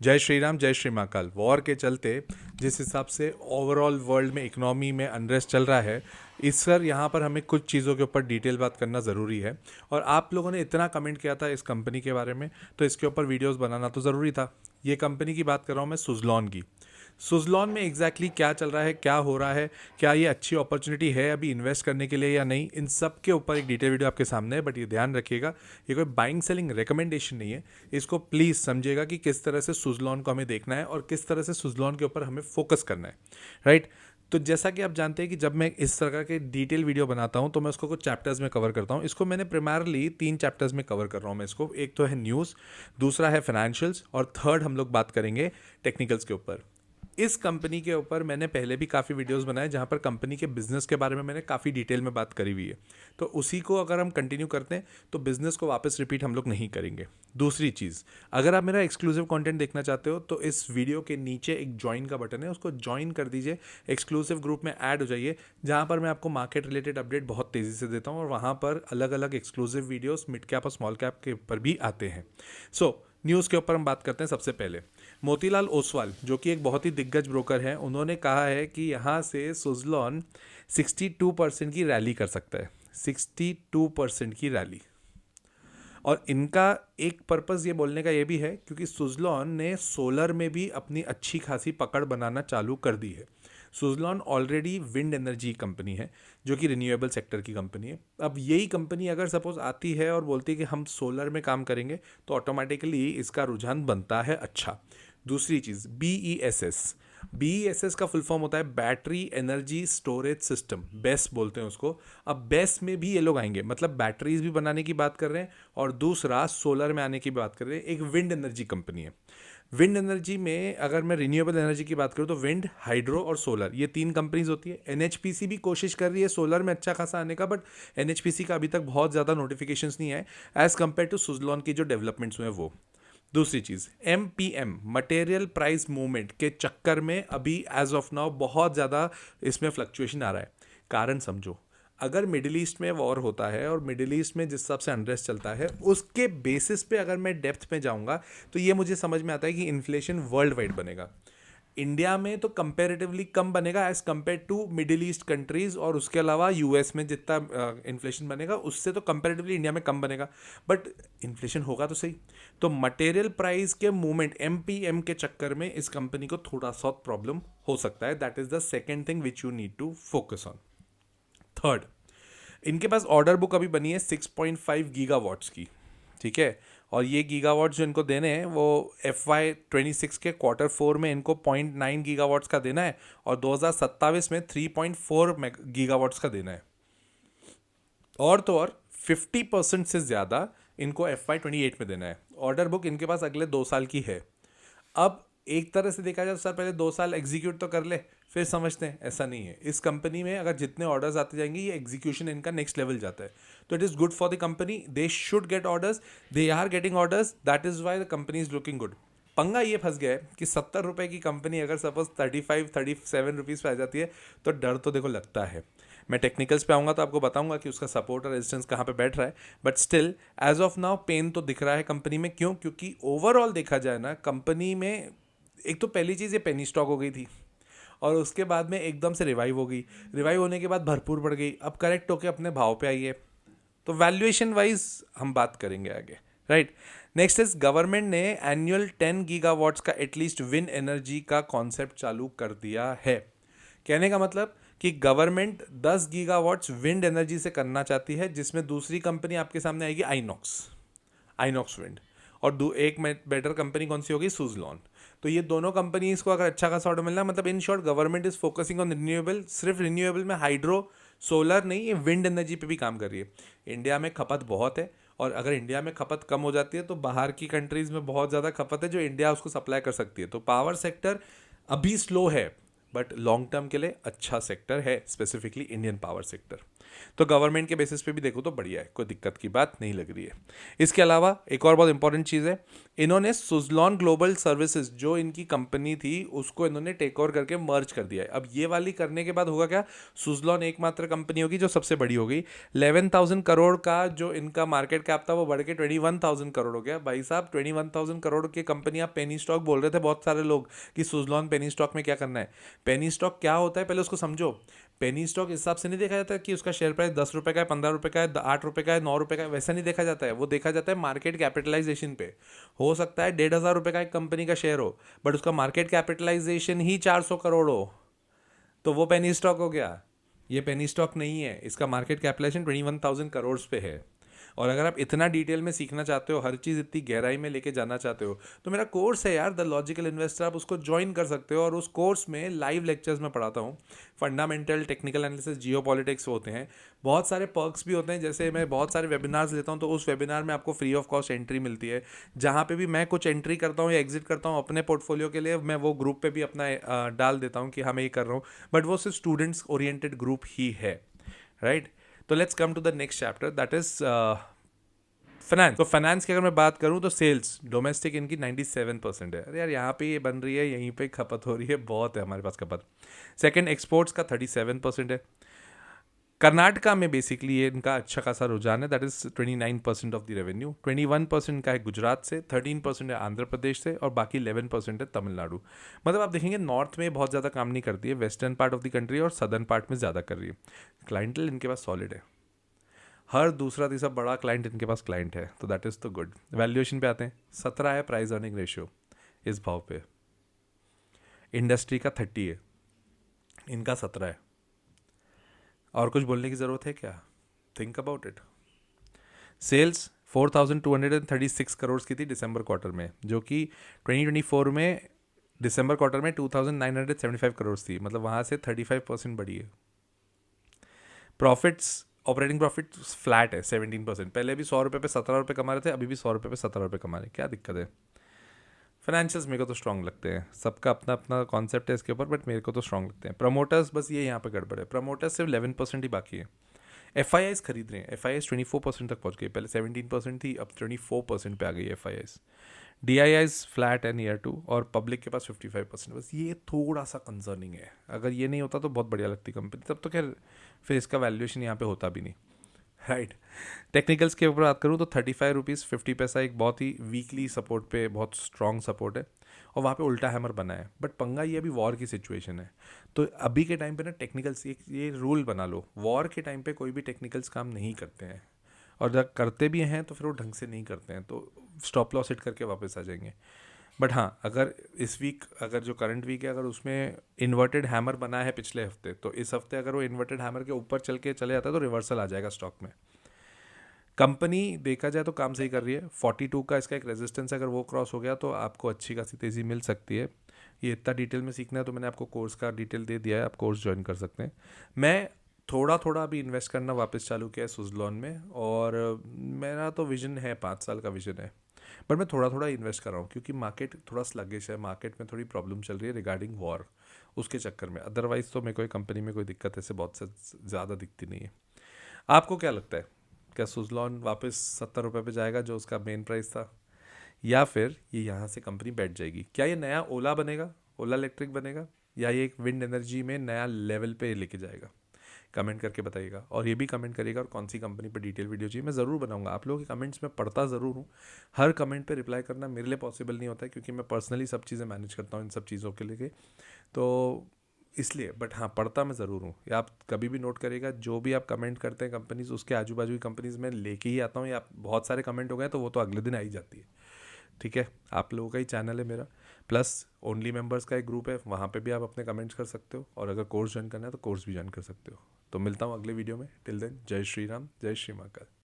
जय श्री राम, जय श्री महाकाल। वॉर के चलते जिस हिसाब से ओवरऑल वर्ल्ड में इकोनॉमी में अनरेस्ट चल रहा है, इस सर यहाँ पर हमें कुछ चीज़ों के ऊपर डिटेल बात करना ज़रूरी है। और आप लोगों ने इतना कमेंट किया था इस कंपनी के बारे में, तो इसके ऊपर वीडियोस बनाना तो ज़रूरी था। ये कंपनी की बात कर रहा हूँ मैं, सुज़लॉन की। सुज़लॉन में एग्जैक्टली क्या चल रहा है, क्या हो रहा है, क्या ये अच्छी अपॉर्चुनिटी है अभी इन्वेस्ट करने के लिए या नहीं, इन सब के ऊपर एक डिटेल वीडियो आपके सामने है। बट ये ध्यान रखिएगा, ये कोई बाइंग सेलिंग रिकमेंडेशन नहीं है। इसको प्लीज़ समझिएगा कि किस तरह से सुज़लॉन को हमें देखना है और किस तरह से सुज़लॉन के ऊपर हमें फोकस करना है, राइट। तो जैसा कि आप जानते हैं कि जब मैं इस तरह के डिटेल वीडियो बनाता हूं तो मैं उसको कुछ चैप्टर्स में कवर करता हूं। इसको मैंने प्राइमरली 3 चैप्टर्स में कवर कर रहा हूं मैं इसको। एक तो है न्यूज़, दूसरा है फाइनेंशियल्स, और थर्ड हम लोग बात करेंगे टेक्निकल्स के ऊपर। इस कंपनी के ऊपर मैंने पहले भी काफ़ी वीडियोस बनाए जहां पर कंपनी के बिजनेस के बारे में मैंने काफ़ी डिटेल में बात करी हुई है। तो उसी को अगर हम कंटिन्यू करते हैं तो बिजनेस को वापस रिपीट हम लोग नहीं करेंगे। दूसरी चीज़, अगर आप मेरा एक्सक्लूसिव कंटेंट देखना चाहते हो तो इस वीडियो के नीचे एक ज्वाइन का बटन है, उसको ज्वाइन कर दीजिए। एक्सक्लूसिव ग्रुप में ऐड हो जाइए, जहां पर मैं आपको मार्केट रिलेटेड अपडेट बहुत तेज़ी से देता हूं और वहां पर अलग अलग एक्सक्लूसिव वीडियोस मिड कैप और स्मॉल कैप के ऊपर भी आते हैं। सो न्यूज़ के ऊपर हम बात करते हैं। सबसे पहले मोतीलाल ओसवाल, जो कि एक बहुत ही दिग्गज ब्रोकर हैं, उन्होंने कहा है कि यहाँ से सुज़लॉन 62% की रैली कर सकता है। 62% की रैली। और इनका एक पर्पज़ ये बोलने का ये भी है क्योंकि सुज़लॉन ने सोलर में भी अपनी अच्छी खासी पकड़ बनाना चालू कर दी है। Suzlon already wind energy company है, जो कि रिन्यूएबल सेक्टर की कंपनी है। अब यही कंपनी अगर सपोज आती है और बोलती है कि हम सोलर में काम करेंगे, तो ऑटोमेटिकली इसका रुझान बनता है अच्छा। दूसरी चीज़, BESS। BESS का फुल फॉर्म होता है battery energy storage system, base बोलते हैं उसको। अब बेस में भी ये लोग आएंगे, मतलब बैटरीज भी बनाने की बात कर रहे हैं और दूसरा सोलर में आने की बात कर रहे हैं। एक विंड एनर्जी कंपनी है। विंड एनर्जी में अगर मैं रिन्यूएबल एनर्जी की बात करूं तो विंड, हाइड्रो और सोलर, ये 3 कंपनीज होती है। एनएचपीसी भी कोशिश कर रही है सोलर में अच्छा खासा आने का, बट एनएचपीसी का अभी तक बहुत ज़्यादा नोटिफिकेशंस नहीं है एज कंपेयर टू सुज़लॉन की जो डेवलपमेंट्स हुए हैं वो। दूसरी चीज़, MPM, मटेरियल प्राइस मूवमेंट के चक्कर में अभी एज ऑफ नाउ बहुत ज़्यादा इसमें फ्लक्चुएशन आ रहा है। कारण समझो, अगर मिडिल ईस्ट में वॉर होता है और मिडिल ईस्ट में जिस हिसाब से अनरेस्ट चलता है, उसके बेसिस पे अगर मैं डेप्थ में जाऊंगा तो ये मुझे समझ में आता है कि इन्फ्लेशन वर्ल्ड वाइड बनेगा। इंडिया में तो कंपैरेटिवली कम बनेगा as compare to Middle East countries, और उसके अलावा यूएस में जितना इन्फ्लेशन बनेगा उससे तो कंपैरेटिवली इंडिया में कम बनेगा। बट इन्फ्लेशन होगा तो सही। तो मटेरियल प्राइस के मूवमेंट MPM के चक्कर में इस कंपनी को थोड़ा सा प्रॉब्लम हो सकता है। That is the second thing which you need to focus on. Third, इनके पास ऑर्डर बुक अभी बनी है 6.5 गीगावाट्स की, ठीक है। और ये गीगावाट्स जो इनको देने हैं वो FY26 के Q4 में इनको 0.9 गीगावाट्स का देना है और 2027 में 3.4 गीगावाट्स का देना है। और तो और 50% से ज़्यादा इनको FY28 में देना है। ऑर्डर बुक इनके पास अगले 2 साल की है। अब एक तरह से देखा जाए तो सर पहले 2 साल एग्जीक्यूट तो कर ले, फिर समझते हैं। ऐसा नहीं है। इस कंपनी में अगर जितने ऑर्डर्स आते जाएंगे, ये एग्जीक्यूशन इनका नेक्स्ट लेवल जाता है। तो it is good for the company, they should get orders, they are getting orders, that is why the company is looking good. पंगा ये फंस गया है कि 70 रुपये की कंपनी अगर सपोज 35-37 रुपीज़ पे आ जाती है तो डर तो देखो लगता है। मैं टेक्निकल्स पे आऊँगा तो आपको बताऊंगा कि उसका सपोर्ट और रेजिस्टेंस कहाँ पे बैठ रहा है। But still as of now pain तो दिख रहा है कंपनी में। क्यों? क्योंकि ओवरऑल देखा जाए ना, कंपनी में एक तो पहली चीज़ ये पेनी स्टॉक हो गई थी और उसके बाद में एकदम से रिवाइव हो गई। रिवाइव होने के बाद भरपूर बढ़ गई, अब करेक्ट होकर अपने भाव पे आई है। तो वैल्यूएशन वाइज हम बात करेंगे आगे, राइट। नेक्स्ट इज, गवर्नमेंट ने एनुअल 10 गीगावाट्स का एटलीस्ट विंड एनर्जी का कॉन्सेप्ट चालू कर दिया है। कहने का मतलब कि गवर्नमेंट 10 गीगावाट्स विंड एनर्जी से करना चाहती है, जिसमें दूसरी कंपनी आपके सामने आएगी आइनॉक्स, आइनॉक्स विंड। और एक बेटर कंपनी कौन सी होगी? सुज़लॉन। तो ये दोनों कंपनीज को अगर अच्छा खासा ऑर्डर मिलना, मतलब in short government is focusing on renewable. सिर्फ रिन्यूएबल में हाइड्रो, सोलर नहीं, ये विंड एनर्जी पे भी काम कर रही है। इंडिया में खपत बहुत है, और अगर इंडिया में खपत कम हो जाती है तो बाहर की कंट्रीज में बहुत ज़्यादा खपत है जो इंडिया उसको सप्लाई कर सकती है। तो पावर सेक्टर अभी स्लो है, बट लॉन्ग टर्म के लिए अच्छा सेक्टर है, स्पेसिफिकली इंडियन पावर सेक्टर। तो गवर्नमेंट के बेसिस पे भी देखो तो बढ़िया है, कोई दिक्कत की बात नहीं लग रही है। इसके अलावा एक और बहुत इंपॉर्टेंट चीज़ है, इन्होंने सुजलॉन ग्लोबल सर्विसेज जो इनकी कंपनी थी उसको इन्होंने टेक ओवर करके मर्ज कर दिया है। अब ये वाली करने के बाद होगा क्या, सुजलॉन एकमात्र कंपनी होगी जो सबसे बड़ी होगी। 11,000 करोड़ का जो इनका मार्केट कैप था वो बढ़ के 21,000 करोड़ हो गया। भाई साहब 21,000 करोड़ की कंपनी, आप पेनी स्टॉक बोल रहे थे बहुत सारे लोग कि सुजलॉन पेनी स्टॉक में क्या करना है। पेनी स्टॉक क्या होता है पहले उसको समझो। पेनी स्टॉक इस हिसाब से नहीं देखा जाता कि उसका शेयर प्राइस 10 रुपए का है, 15 रुपए का है, 8 रुपए का है, 9 रुपए का है, वैसा नहीं देखा जाता है। वो देखा जाता है मार्केट कैपिटलाइजेशन पे। हो सकता है 1,500 रुपए का एक कंपनी का शेयर हो, बट उसका मार्केट कैपिटलाइजेशन ही 400 करोड़ हो, तो वो पेनी स्टॉक हो गया। ये पेनी स्टॉक नहीं है, इसका मार्केट कैपिटलाइजेशन 21,000 करोड़ पे है। और अगर आप इतना डिटेल में सीखना चाहते हो, हर चीज़ इतनी गहराई में लेके जाना चाहते हो, तो मेरा कोर्स है यार द लॉजिकल इन्वेस्टर, आप उसको ज्वाइन कर सकते हो। और उस कोर्स में लाइव लेक्चर्स में पढ़ाता हूँ, फंडामेंटल, टेक्निकल एनालिसिस, जियो पॉलिटिक्स होते हैं। बहुत सारे पर्क्स भी होते हैं, जैसे मैं बहुत सारे वेबिनार्स लेता हूँ तो उस वेबिनार में आपको फ्री ऑफ कॉस्ट एंट्री मिलती है। जहाँ पे भी मैं कुछ एंट्री करता हूँ या एग्जिट करता हूँ अपने पोर्टफोलियो के लिए, मैं वो ग्रुप पे भी अपना डाल देता हूँ कि हाँ मैं ये कर रहा हूँ, बट वो सिर्फ स्टूडेंट्स ओरिएंटेड ग्रुप ही है, राइट। तो let's come to the next chapter, that is finance. तो फाइनेंस की अगर मैं बात करूं तो सेल्स डोमेस्टिक इनकी 97% है। अरे यार यहाँ पे ये बन रही है, यहीं पे खपत हो रही है, बहुत है हमारे पास खपत। सेकंड एक्सपोर्ट्स का 37% है। कर्नाटका में बेसिकली ये इनका अच्छा खासा रुझान है, that is 29% of the revenue. 21% का है गुजरात से, 13% है आंध्र प्रदेश से, और बाकी 11% है तमिलनाडु। मतलब आप देखेंगे नॉर्थ में बहुत ज़्यादा काम नहीं करती है, western part of the country और सदर्न पार्ट में ज़्यादा कर रही है। क्लाइंटल इनके पास सॉलिड है, हर दूसरा तीसरा बड़ा क्लाइंट इनके पास क्लाइंट है, तो दैट इज़ तो गुड। वैल्यूएशन पे आते हैं, 17 है प्राइस अर्निंग रेशियो इस भाव पे। इंडस्ट्री का 30 है, इनका 17 है। और कुछ बोलने की ज़रूरत है क्या? Think about it. Sales 4,236 crore की थी दिसंबर क्वार्टर में, जो कि 2024 में दिसंबर क्वार्टर में 2,975 करोड़ थी, मतलब वहाँ से 35% बढ़ी है। प्रॉफिट्स, ऑपरेटिंग प्रॉफिट फ्लैट है 17%। पहले भी 100 रुपये पे 17 रुपये कमा रहे थे, अभी भी 100 रुपये पे 17 रुपये कमा रहे हैं, क्या दिक्कत है? फाइनेंशियल्स मेरे को तो स्ट्रॉन्ग लगते हैं, सबका अपना अपना कॉन्सेप्ट है इसके ऊपर, बट मेरे को तो स्ट्रॉन्ग लगते हैं। प्रमोटर्स बस ये यहाँ पे गड़बड़ है, प्रमोटर्स सिर्फ 11% ही बाकी है। एफ आई आईज खरीद रहे हैं, एफ आई आईज 24% तक पहुँच गई, पहले 17% थी, अब 24% पे आ गई F I eyes. D I eyes flat है नियर टू, और पब्लिक के पास 55%। बस ये थोड़ा सा कंसर्निंग है, अगर ये नहीं होता तो बहुत बढ़िया लगती कंपनी, तब तो खैर फिर इसका वैल्यूएशन यहाँ पे होता भी नहीं, राइट। टेक्निकल्स के ऊपर बात करूँ तो 35 रुपीज़ 50 पैसा एक बहुत ही वीकली सपोर्ट पे बहुत स्ट्रॉन्ग सपोर्ट है, और वहाँ पे उल्टा हैमर बना है। बट पंगा ये अभी वॉर की सिचुएशन है, तो अभी के टाइम पे ना टेक्निकल्स एक ये रूल बना लो, वॉर के टाइम पे कोई भी टेक्निकल्स काम नहीं करते हैं, और जब करते भी हैं तो फिर वो ढंग से नहीं करते हैं, तो स्टॉप लॉस हिट करके वापस आ जाएंगे। बट हाँ, अगर इस वीक, अगर जो करंट वीक है, अगर उसमें इन्वर्टेड हैमर बना है पिछले हफ्ते, तो इस हफ्ते अगर वो इन्वर्टेड हैमर के ऊपर चल के चले जाता है तो रिवर्सल आ जाएगा स्टॉक में। कंपनी देखा जाए तो काम सही कर रही है, 42 का इसका एक रेजिस्टेंस, अगर वो क्रॉस हो गया तो आपको अच्छी खासी तेज़ी मिल सकती है। ये इतना डिटेल में सीखना है तो मैंने आपको कोर्स का डिटेल दे दिया है, आप कोर्स ज्वाइन कर सकते हैं। मैं थोड़ा थोड़ा अभी इन्वेस्ट करना वापस चालू किया है सुजलॉन में, और मेरा तो विजन है, 5 साल का विजन है, बट मैं थोड़ा थोड़ा इन्वेस्ट कर रहा हूँ क्योंकि मार्केट थोड़ा स्लगिश है, मार्केट में थोड़ी प्रॉब्लम चल रही है रिगार्डिंग वॉर, उसके चक्कर में। अदरवाइज़ तो मेरे को कंपनी में कोई दिक्कत ऐसे बहुत से ज़्यादा दिखती नहीं है। आपको क्या लगता है, क्या सुजलॉन वापस 70 रुपये पे जाएगा जो उसका मेन प्राइस था, या फिर ये यहाँ से कंपनी बैठ जाएगी? क्या ये नया ओला बनेगा, ओला इलेक्ट्रिक बनेगा, या ये एक विंड एनर्जी में नया लेवल पे लेके जाएगा? कमेंट करके बताइएगा, और ये भी कमेंट करिएगा और कौन सी कंपनी पर डिटेल वीडियो चाहिए, मैं ज़रूर बनाऊंगा। आप लोगों के कमेंट्स में पढ़ता ज़रूर हूँ, हर कमेंट पे रिप्लाई करना मेरे लिए पॉसिबल नहीं होता है क्योंकि मैं पर्सनली सब चीज़ें मैनेज करता हूँ इन सब चीज़ों के लिए, तो इसलिए। बट हाँ, पढ़ता मैं ज़रूर हूँ। या आप कभी भी नोट करिएगा, जो भी आप कमेंट करते हैं कंपनीज, उसके आजू बाजू की कंपनीज में लेके ही आता हूँ, या बहुत सारे कमेंट हो गए तो वो तो अगले दिन आ ही जाती है, ठीक है। आप लोगों का ही चैनल है मेरा, प्लस ओनली मेंबर्स का एक ग्रुप है, वहाँ पे भी आप अपने कमेंट्स कर सकते हो, और अगर कोर्स ज्वाइन करना है तो कोर्स भी ज्वाइन कर सकते हो। तो मिलता हूँ अगले वीडियो में, टिल देन जय श्री राम, जय श्री महाकाल।